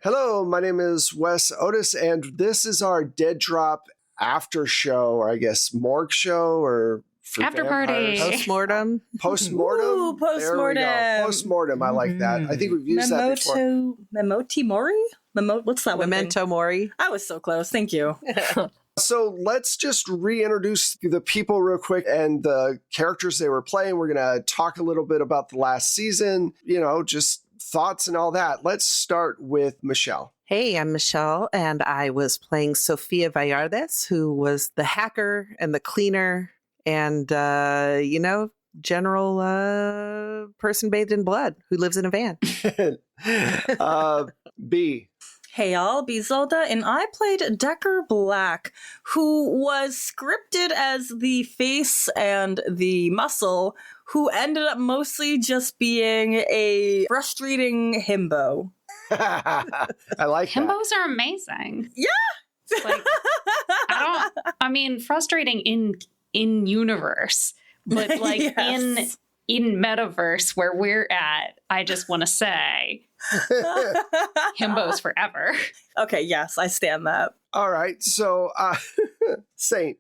Hello, my name is Wes Otis, and this is our Dead Drop after show, or I guess morgue show, or for after vampires. party. Postmortem. Postmortem? Ooh, postmortem. There we go. Postmortem, I like that. I think we've used that before. Memento Mori? What's that one Memento thing? Mori. I was so close. Thank you. So let's just reintroduce the people real quick and the characters they were playing. We're going to talk a little bit about the last season, just thoughts and all that. Let's start with Michelle. Hey, I'm Michelle, and I was playing Sofia Vallardes, who was the hacker and the cleaner and, general person bathed in blood who lives in a van. B. Hey y'all, B Zelda, and I played Decker Black, who was scripted as the face and the muscle, who ended up mostly just being a frustrating himbo. I like that. Himbos are amazing. Yeah! Frustrating in universe, but Yes. in metaverse where we're at, I just want to say himbos forever. Okay, yes, I stand that. All right, so Saint.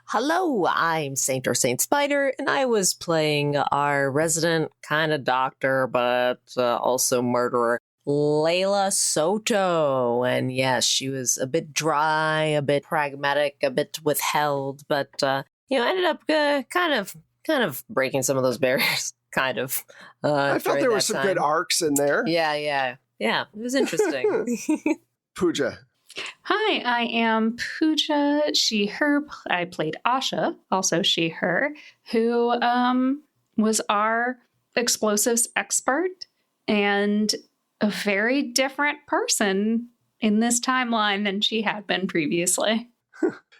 Hello, I'm Saint or Saint Spider, and I was playing our resident kind of doctor, but also murderer, Layla Soto. And yes, she was a bit dry, a bit pragmatic, a bit withheld, but ended up kind of breaking some of those barriers. Kind of. I felt there were some good arcs in there. Yeah. It was interesting. Pooja. Hi, I am Pooja, she, her. I played Asha, also she, her, who was our explosives expert and a very different person in this timeline than she had been previously.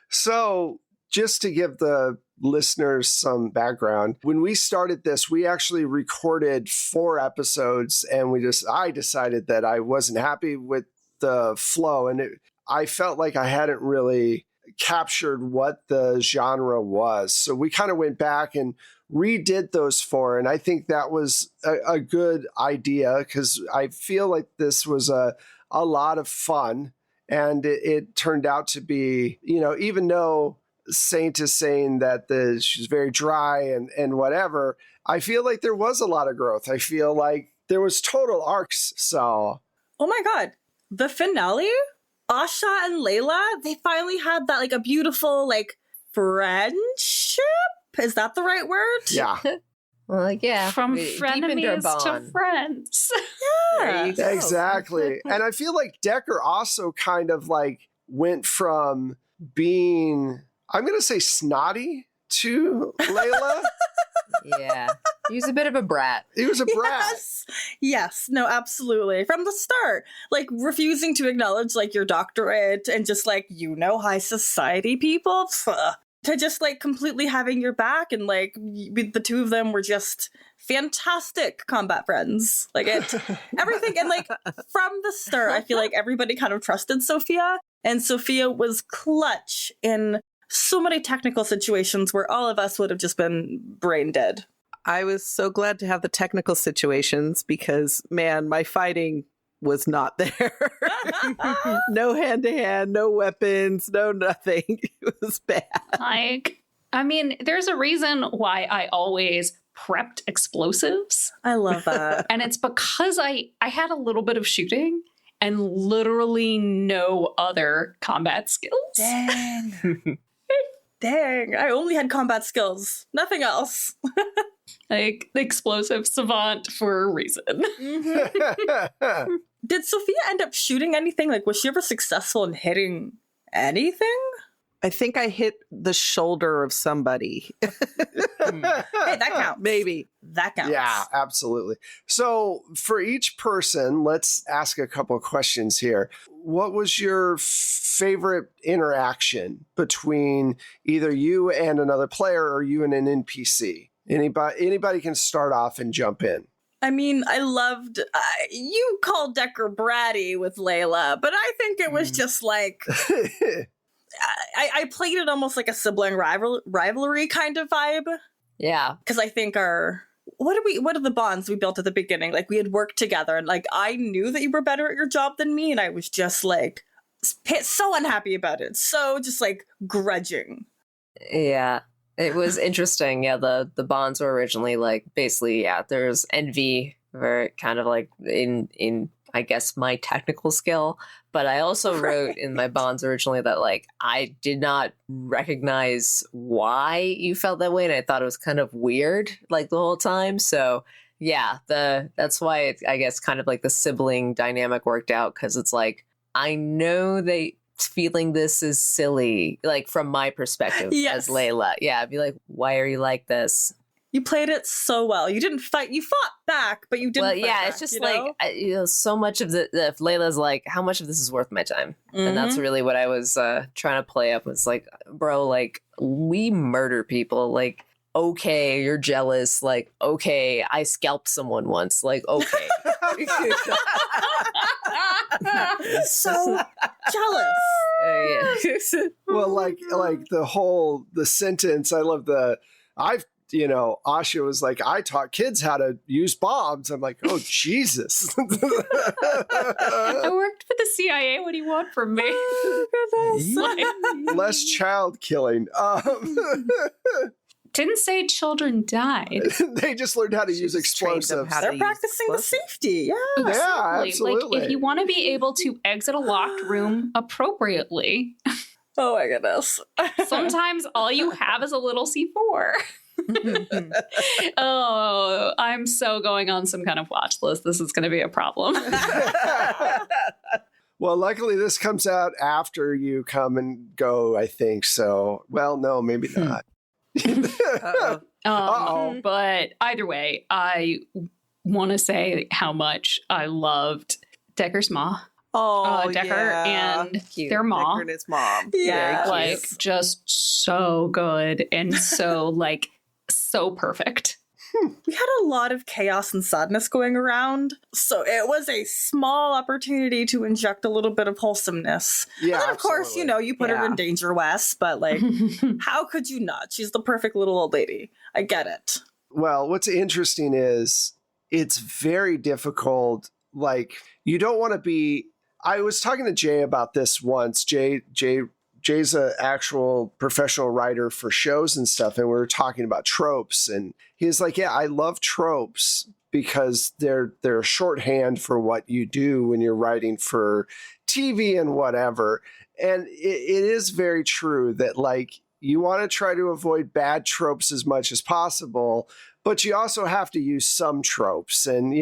So, just to give the listeners some background, when we started this, we actually recorded 4 episodes, and I decided that I wasn't happy with the flow, and I felt like I hadn't really captured what the genre was. So we kind of went back and redid those 4, and I think that was a good idea because I feel like this was a lot of fun, and it turned out to be, even though Saint is saying that she's very dry and whatever, I feel like there was a lot of growth. I feel like there was total arcs. So, Oh my god, the finale, Asha and Layla, they finally had that a beautiful friendship. Is that the right word? yeah, Well, yeah. From we deepened our frenemies to bond. friends. There you go. exactly. And I feel like Decker also kind of went from being, I'm going to say, snotty to Layla. Yeah. He was a bit of a brat. He was a brat. Yes, no, absolutely. From the start, refusing to acknowledge your doctorate and just high society people. Pfft. To just completely having your back, and the two of them were just fantastic combat friends. Everything, and from the start, I feel like everybody kind of trusted Sophia, and Sophia was clutch in so many technical situations where all of us would have just been brain dead. I was so glad to have the technical situations because, man, my fighting was not there. No hand-to-hand, no weapons, no nothing. It was bad. There's a reason why I always prepped explosives. I love that. And it's because I had a little bit of shooting and literally no other combat skills. Dang. Dang. I only had combat skills. Nothing else. The explosive savant for a reason. Mm-hmm. Did Sophia end up shooting anything? Was she ever successful in hitting anything? I think I hit the shoulder of somebody. Hey, that counts. Maybe. That counts. Yeah, absolutely. So for each person, let's ask a couple of questions here. What was your favorite interaction between either you and another player or you and an NPC? Anybody can start off and jump in. I loved, you called Decker bratty with Layla, but I think it was just I played it almost like a sibling rivalry kind of vibe. Yeah. Because I think our what are the bonds we built at the beginning? Like, we had worked together, and like I knew that you were better at your job than me, and I was just like so unhappy about it, so just like grudging. Yeah. It was interesting. Yeah, the bonds were originally like basically, yeah, there's envy very kind of like in I guess my technical skill. But I also wrote in my bonds originally that like I did not recognize why you felt that way, and I thought it was kind of weird like the whole time. So yeah, that's why it's, I guess, kind of like the sibling dynamic worked out, because it's like I know they feeling this is silly, like from my perspective as Layla. Yeah, I'd be like, why are you like this? You played it so well. You didn't fight. You fought back, but you didn't. Well, fight yeah, back, it's just you like know? So much of the if Layla's like, how much of this is worth my time? And that's really what I was trying to play up. Was like, bro, like we murder people. Like, okay, you're jealous. Like, okay, I scalped someone once. Like, okay. So jealous. Yeah. Well, like the sentence. I love Asha was like, I taught kids how to use bombs. I'm like, oh Jesus. I worked for the CIA. What do you want from me? Less child killing. Didn't say children died. They just learned how to use explosives. They're practicing the safety. Yeah. Yeah, absolutely. Like, if you want to be able to exit a locked room appropriately, Oh my goodness. sometimes all you have is a little C4. Oh, I'm so going on some kind of watch list. This is going to be a problem. Well, luckily this comes out after you come and go, I think. So, well, no, maybe not. But either way, I want to say how much I loved Decker's mom. Decker and Cute. their mom. Decker and his mom. Yeah. Like, just so good and so, like, so perfect. We had a lot of chaos and sadness going around, so it was a small opportunity to inject a little bit of wholesomeness. Yeah, And then, of course, you put her in danger, Wes, but like, how could you not? She's the perfect little old lady. I get it. Well, what's interesting is it's very difficult. Like, you don't want to be. I was talking to Jay about this once. Jay's an actual professional writer for shows and stuff, and we were talking about tropes, and he's like, yeah, I love tropes because they're shorthand for what you do when you're writing for TV and whatever. And it is very true that, like, you want to try to avoid bad tropes as much as possible, but you also have to use some tropes, and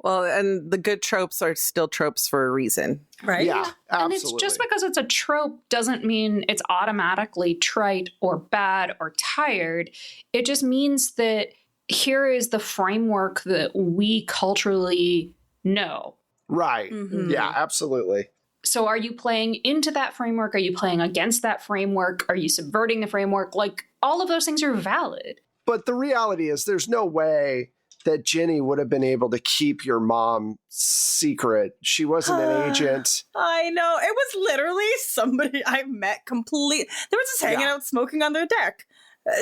Well, and the good tropes are still tropes for a reason. Right? yeah, absolutely. And it's just because it's a trope doesn't mean it's automatically trite or bad or tired. It just means that here is the framework that we culturally know. Right. Mhm. Yeah, absolutely. So are you playing into that framework? Are you playing against that framework? Are you subverting the framework? Like, all of those things are valid. But the reality is there's no way that Jenny would have been able to keep your mom secret. She wasn't an agent. I know. It was literally somebody I met They were just hanging out smoking on their deck.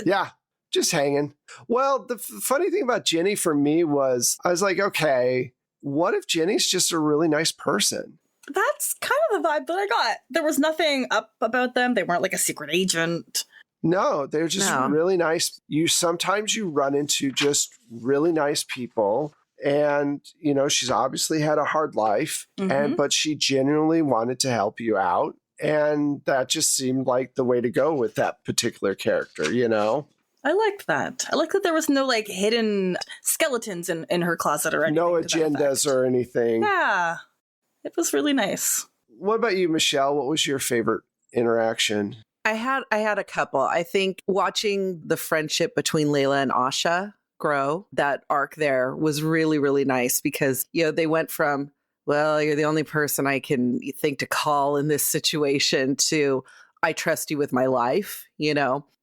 Yeah, just hanging. Well, the funny thing about Jenny for me was I was like, okay, what if Jenny's just a really nice person? That's kind of the vibe that I got. There was nothing up about them. They weren't like a secret agent. No, they're just really nice. Sometimes you run into just really nice people, and she's obviously had a hard life, but she genuinely wanted to help you out, and that just seemed like the way to go with that particular character. I liked that. I liked that there was no like hidden skeletons in her closet or anything. No agendas or anything. Yeah, it was really nice. What about you, Michelle? What was your favorite interaction? I had a couple. I think watching the friendship between Layla and Asha grow, that arc there was really, really nice because, they went from, well, you're the only person I can think to call in this situation to, I trust you with my life,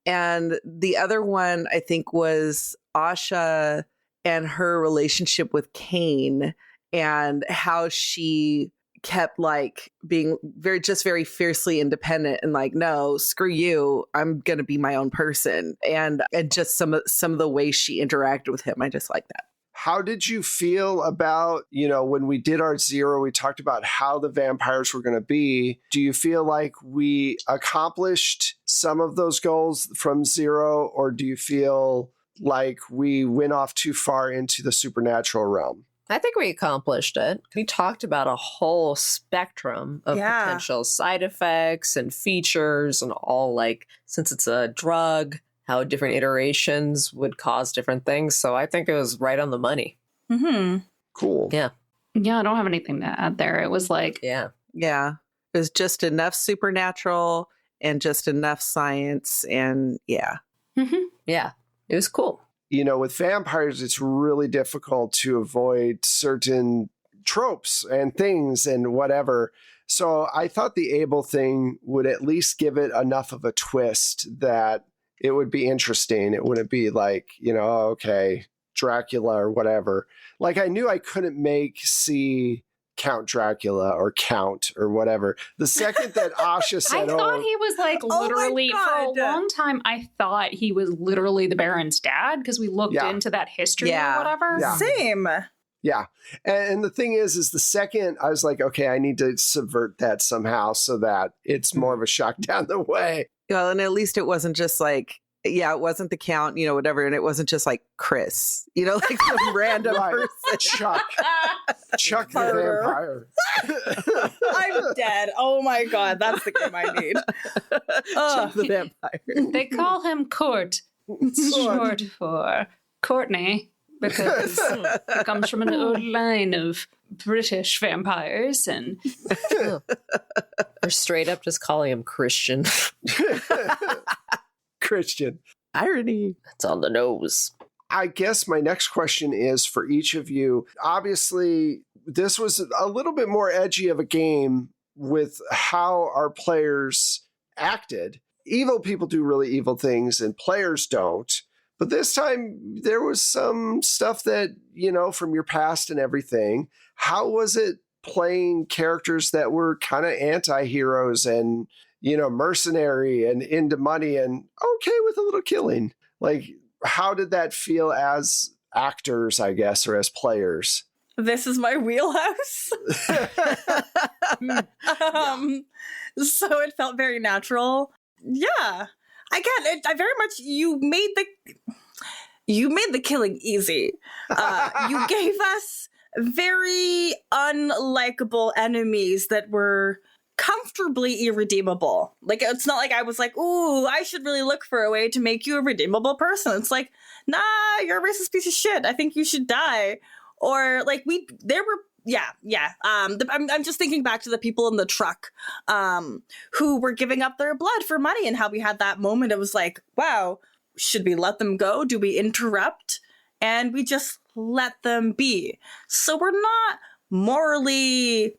And the other one I think was Asha and her relationship with Kane and how she kept like being very fiercely independent and like, no, screw you, I'm gonna be my own person. And just some of the ways she interacted with him, I just like that. How did you feel about, when we did our zero, we talked about how the vampires were going to be. Do you feel like we accomplished some of those goals from zero, or do you feel like we went off too far into the supernatural realm? I think we accomplished it. We talked about a whole spectrum of potential side effects and features and all, like, since it's a drug, how different iterations would cause different things. So I think it was right on the money. Mm-hmm. Cool. Yeah. Yeah, I don't have anything to add there. It was like... Yeah. Yeah. It was just enough supernatural and just enough science. And yeah. Mm-hmm. Yeah. It was cool. With vampires, it's really difficult to avoid certain tropes and things and whatever. So I thought the Abel thing would at least give it enough of a twist that it would be interesting. It wouldn't be like, okay, Dracula or whatever. Like, I knew I couldn't make C Count Dracula or Count or whatever. The second that Asha said, I thought he was like literally, for a long time, I thought he was literally the Baron's dad because we looked into that history or whatever. Yeah. Same. Yeah. And the thing is the second I was like, okay, I need to subvert that somehow so that it's more of a shock down the way. Well, and at least it wasn't just like, it wasn't the Count, whatever. And it wasn't just like Chris, like some random person. Chuck the vampire. I'm dead. Oh my God. That's the game I need. Chuck the vampire. They call him Court. It's short for Courtney because he comes from an old line of British vampires and... Or straight up just calling him Christian. Christian. Irony. That's on the nose. I guess my next question is for each of you. Obviously, this was a little bit more edgy of a game with how our players acted. Evil people do really evil things and players don't. But this time there was some stuff that, from your past and everything. How was it playing characters that were kind of anti-heroes and, mercenary and into money and okay with a little killing? Like, how did that feel as actors, I guess, or as players? This is my wheelhouse. So it felt very natural. Yeah. Again, I very much, you made the killing easy. You gave us very unlikable enemies that were comfortably irredeemable. Like, it's not like I was like, ooh, I should really look for a way to make you a redeemable person. It's like, nah, you're a racist piece of shit. I think you should die. Or like I'm just thinking back to the people in the truck who were giving up their blood for money and how we had that moment. It was like, wow, should we let them go? Do we interrupt? And we just let them be. So we're not morally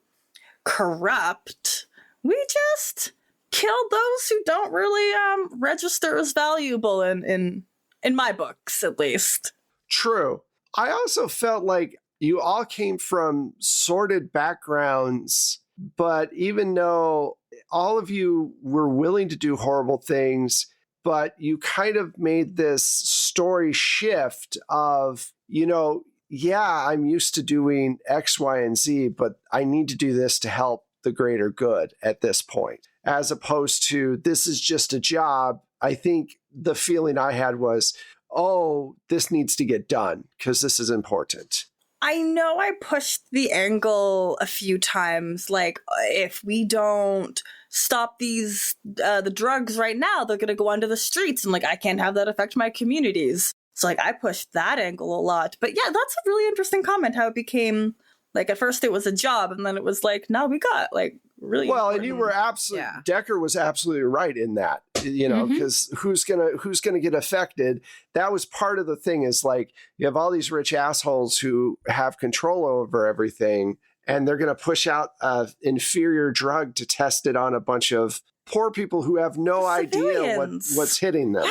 corrupt. We just killed those who don't really register as valuable in my books, at least. True. I also felt like you all came from sordid backgrounds, but even though all of you were willing to do horrible things, but you kind of made this story shift of, I'm used to doing X, Y, and Z, but I need to do this to help the greater good at this point, as opposed to this is just a job. I think the feeling I had was, oh, this needs to get done because this is important. I know I pushed the angle a few times, like, if we don't stop the drugs right now, they're going to go onto the streets, and, like, I can't have that affect my communities. So, like, I pushed that angle a lot. But yeah, that's a really interesting comment, how it became, like, at first it was a job, and then it was like, no, we got, like, really well, important. and you were absolutely, Decker was absolutely right in that, because who's gonna get affected? That was part of the thing, is like, you have all these rich assholes who have control over everything, and they're gonna push out an inferior drug to test it on a bunch of poor people who have no idea what's hitting them.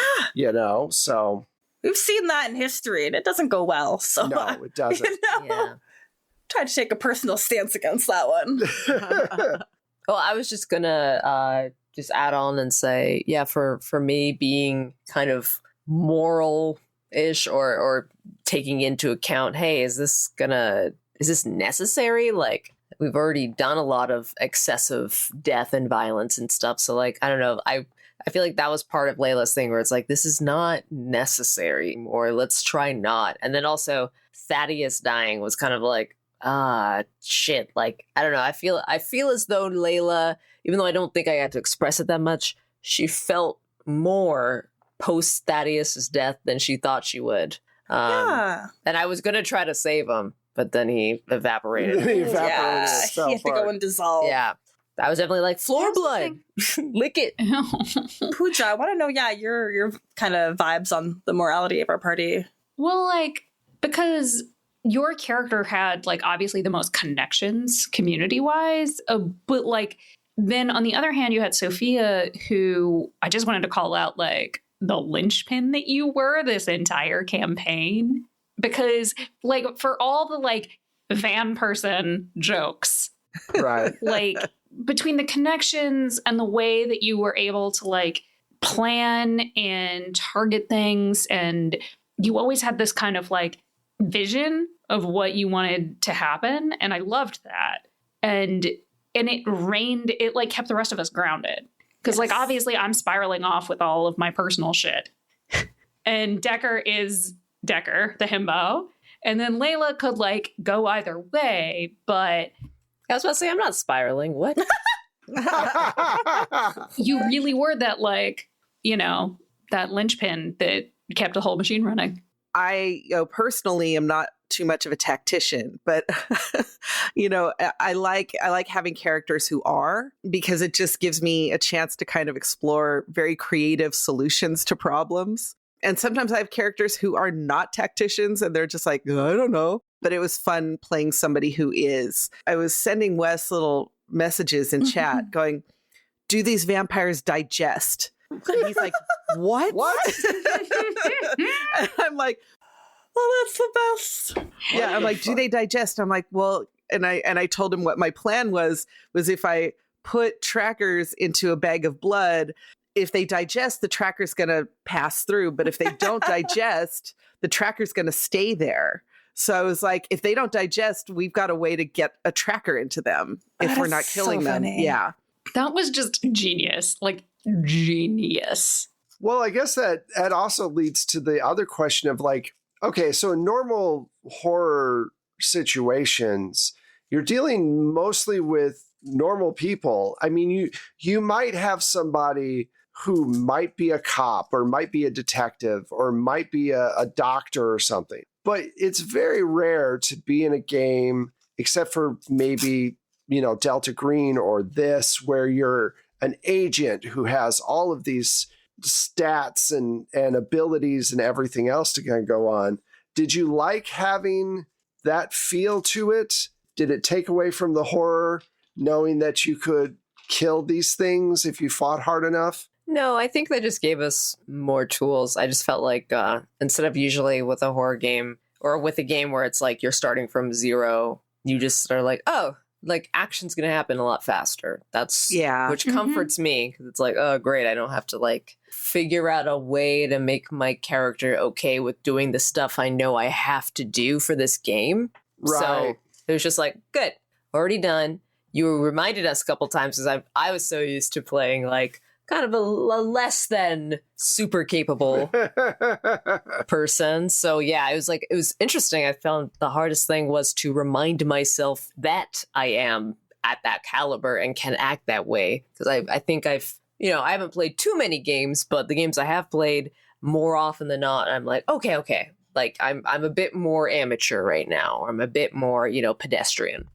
So we've seen that in history, and it doesn't go well. So no, it doesn't. Yeah. try to take a personal stance against that one. Well, I was just gonna just add on and say, yeah, for me being kind of moral-ish or taking into account, hey, is this necessary? Like, we've already done a lot of excessive death and violence and stuff. So, like, I don't know. I feel like that was part of Layla's thing where it's like, this is not necessary, or let's try not. And then also Thaddeus dying was kind of like, shit. Like, I don't know. I feel as though Layla, even though I don't think I had to express it that much, she felt more post Thaddeus's death than she thought she would. And I was going to try to save him, but then he evaporated. He had to go and dissolve. Yeah. I was definitely like, floor blood, lick it. Pooja, I want to know, your kind of vibes on the morality of our party. Well, like, because your character had, like, obviously the most connections community-wise, but, like, then on the other hand, you had Sophia, who I just wanted to call out, like, the linchpin that you were this entire campaign. Because, like, for all the, like, van person jokes, Right. like, between the connections and the way that you were able to, like, plan and target things, and you always had this kind of, like, vision of what you wanted to happen, and I loved that. And it like kept the rest of us grounded. Because, like, obviously I'm spiraling off with all of my personal shit. And Decker is Decker, the himbo. And then Layla could, like, go either way, but I was about to say, I'm not spiraling. What? you really were that, like, you know, that linchpin that kept the whole machine running. I, personally am not too much of a tactician, but I like having characters who are, because it just gives me a chance to kind of explore very creative solutions to problems. And sometimes I have characters who are not tacticians and they're just like, I don't know. But it was fun playing somebody who is. I was sending Wes little messages in chat going, do these vampires digest? And he's like, what? What? And I'm like, oh, that's the best. Yeah, I'm like, do they digest? I'm like, well, and I told him what my plan was if I put trackers into a bag of blood, if they digest, the tracker's going to pass through. But if they don't digest, the tracker's going to stay there. So I was like, if they don't digest, we've got a way to get a tracker into them if we're not killing them. Funny. Yeah. That was just genius. Like, genius. Well, I guess that also leads to the other question of, like, okay, so in normal horror situations, you're dealing mostly with normal people. I mean, you might have somebody who might be a cop or might be a detective or might be a doctor or something. But it's very rare to be in a game, except for maybe, Delta Green or this, where you're an agent who has all of these stats and abilities and everything else to kind of go on. Did you like having that feel to it? Did it take away from the horror, knowing that you could kill these things if you fought hard enough? No, I think that just gave us more tools. I just felt like instead of usually with a horror game or with a game where it's like you're starting from zero, you just are like, oh, like action's going to happen a lot faster. Which comforts me, because it's like, oh, great. I don't have to like figure out a way to make my character okay with doing the stuff I know I have to do for this game. Right. So it was just like, good, already done. You reminded us a couple times, because I was so used to playing like kind of a less than super capable person. So yeah, it was interesting. I found the hardest thing was to remind myself that I am at that caliber and can act that way. Because I think I haven't played too many games, but the games I have played, more often than not, I'm like, okay. Like I'm a bit more amateur right now. I'm a bit more, pedestrian.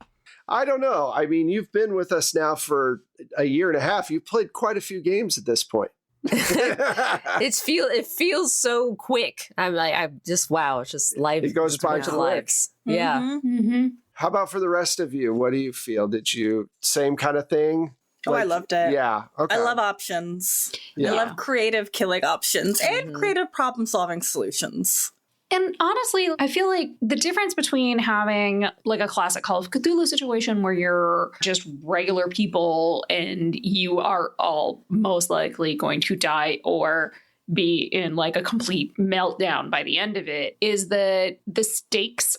I don't know. I mean, you've been with us now for a year and a half. You've played quite a few games at this point. It feels so quick. I'm just, wow. It's just life. It goes by quick. Lives. Yeah. Mm-hmm. How about for the rest of you? What do you feel? Did you same kind of thing? Oh, I loved it. Yeah. Okay. I love options. Yeah. I love creative killing options and creative problem solving solutions. And honestly, I feel like the difference between having like a classic Call of Cthulhu situation where you're just regular people and you are all most likely going to die or be in like a complete meltdown by the end of it is that the stakes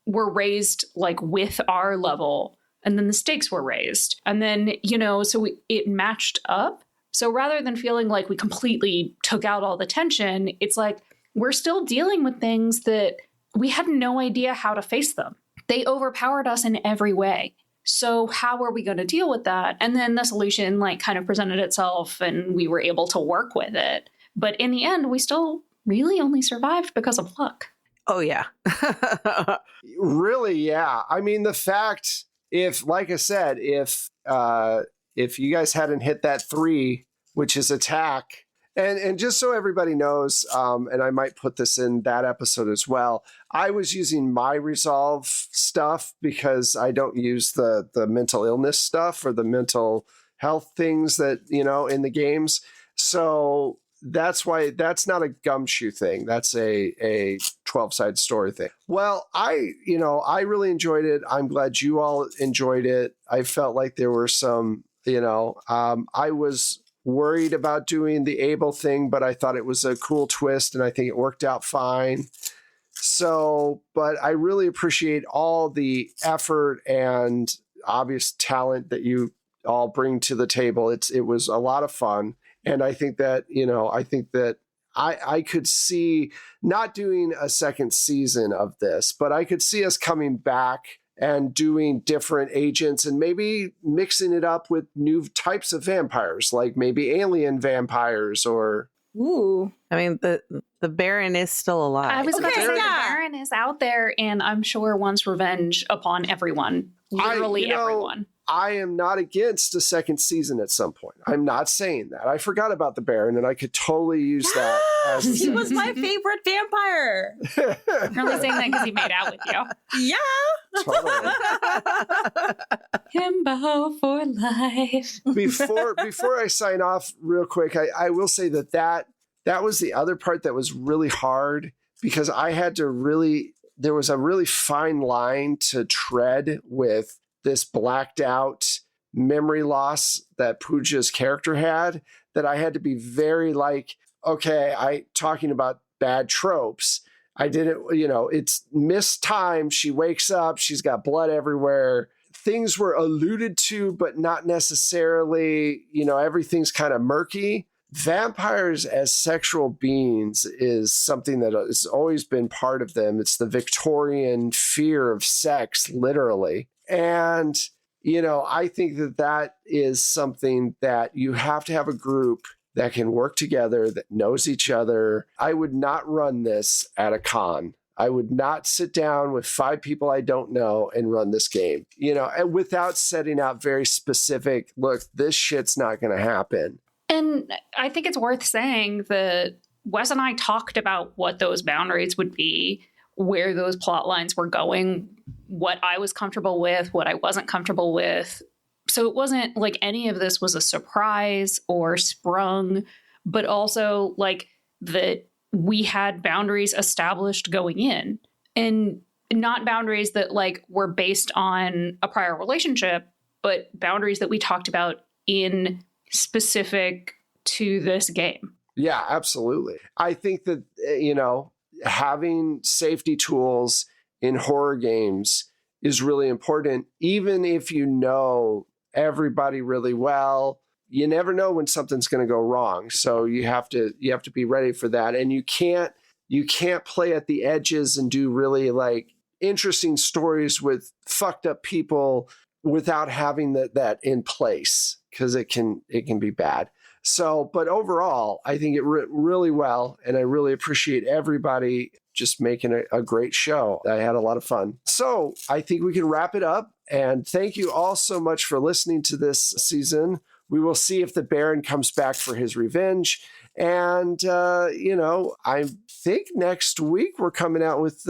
were raised like with our level, and then the stakes were raised. And then, it matched up. So rather than feeling like we completely took out all the tension, it's like, we're still dealing with things that we had no idea how to face them. They overpowered us in every way. So how are we going to deal with that? And then the solution like kind of presented itself and we were able to work with it. But in the end, we still really only survived because of luck. Oh, yeah. Really, yeah. I mean, the fact, like I said, if you guys hadn't hit that 3, which is attack, and just so everybody knows, and I might put this in that episode as well, I was using my resolve stuff because I don't use the mental illness stuff or the mental health things that, in the games. So that's why that's not a gumshoe thing. That's a 12-side story thing. Well, I really enjoyed it. I'm glad you all enjoyed it. I felt like there were some, I was worried about doing the Abel thing, but I thought it was a cool twist and I think it worked out fine. So, but I really appreciate all the effort and obvious talent that you all bring to the table. It was a lot of fun. And I think that, I could see not doing a second season of this, but I could see us coming back and doing different agents and maybe mixing it up with new types of vampires, like maybe alien vampires or... Ooh. I mean, the Baron is still alive. I was about to say the yeah. Baron is out there and I'm sure wants revenge upon everyone. Literally everyone. I am not against a second season at some point. I'm not saying that. I forgot about the Baron and I could totally use that. As He was my favorite vampire. I'm only saying that because he made out with you. Yeah. Totally. Himbo for life. Before I sign off real quick, I will say that was the other part that was really hard because I had to there was a really fine line to tread with this blacked out memory loss that Pooja's character had, that I had to be very like, okay, talking about bad tropes. I didn't, it's missed time. She wakes up, she's got blood everywhere. Things were alluded to, but not necessarily, everything's kind of murky. Vampires as sexual beings is something that has always been part of them. It's the Victorian fear of sex, literally. And, I think that is something that you have to have a group that can work together, that knows each other. I would not run this at a con. I would not sit down with 5 people I don't know and run this game, and without setting out very specific, look, this shit's not going to happen. And I think it's worth saying that Wes and I talked about what those boundaries would be, where those plot lines were going, what I was comfortable with, what I wasn't comfortable with. So it wasn't like any of this was a surprise or sprung, but also like that we had boundaries established going in, and not boundaries that like were based on a prior relationship, but boundaries that we talked about in specific to this game. Yeah, absolutely. I think that, having safety tools in horror games is really important. Even if you know everybody really well, you never know when something's going to go wrong. So you have to be ready for that. And you can't play at the edges and do really like interesting stories with fucked up people without having that in place, because it can be bad. So, but overall, I think it went really well, and I really appreciate everybody just making a great show. I had a lot of fun. So I think we can wrap it up, and thank you all so much for listening to this season. We will see if the Baron comes back for his revenge. And, I think next week we're coming out with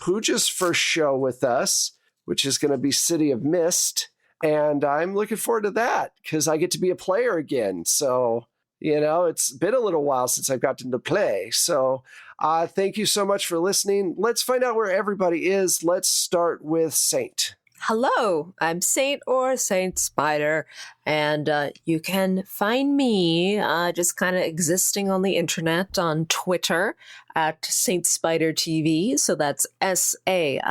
Pooja's first show with us, which is going to be City of Mist. And I'm looking forward to that because I get to be a player again. So It's been a little while since I've gotten to play. So thank you so much for listening. Let's find out where everybody is. Let's start with Saint. Hello, I'm Saint or Saint Spider, and you can find me just kind of existing on the internet on Twitter at Saint Spider TV. So that's SAINTSPIDER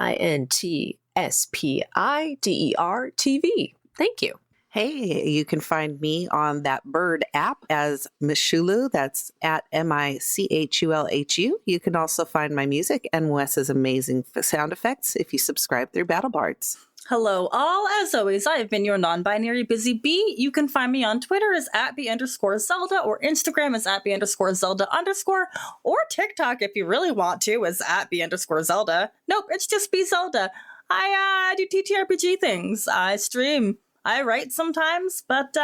TV. Thank you. Hey, you can find me on that bird app as Michulu. That's at MICHULHU. You can also find my music and Wes's amazing sound effects if you subscribe through BattleBards. Hello all, as always, I have been your non-binary busy bee. You can find me on Twitter as @B_Zelda or Instagram as @B_Zelda_, or TikTok if you really want to as @B_Zelda. Nope, it's just B Zelda. I do TTRPG things. I stream. I write sometimes, but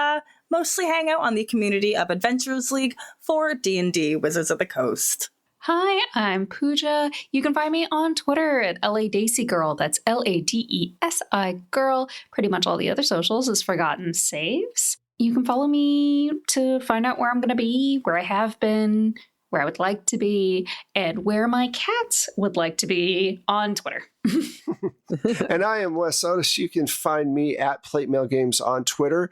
mostly hang out on the community of Adventurers League for D&D Wizards of the Coast. Hi, I'm Pooja. You can find me on Twitter at LADaisy Girl. That's LADESI Girl. Pretty much all the other socials is Forgotten Saves. You can follow me to find out where I'm going to be, where I have been, where I would like to be, and where my cats would like to be on Twitter. And I am Wes Otis. You can find me at Plate Mail Games on Twitter.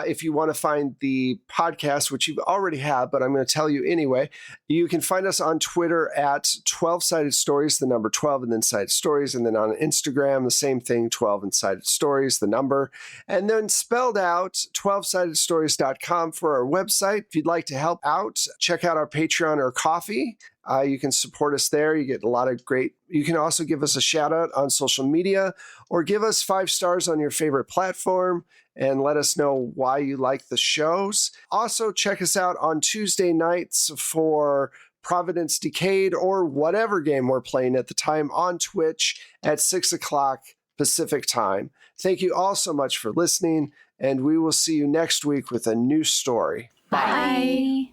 If you want to find the podcast, which you already have, but I'm going to tell you anyway, you can find us on Twitter at 12 Sided Stories, the number 12, and then Sided Stories. And then on Instagram, the same thing, 12 and Sided Stories, the number. And then spelled out, 12sidedstories.com for our website. If you'd like to help out, check out our Patreon or Coffee. You can support us there. You get a lot of great. You can also give us a shout out on social media or give us 5 stars on your favorite platform and let us know why you like the shows. Also, check us out on Tuesday nights for Providence Decayed or whatever game we're playing at the time on Twitch at 6 o'clock Pacific time. Thank you all so much for listening, and we will see you next week with a new story. Bye.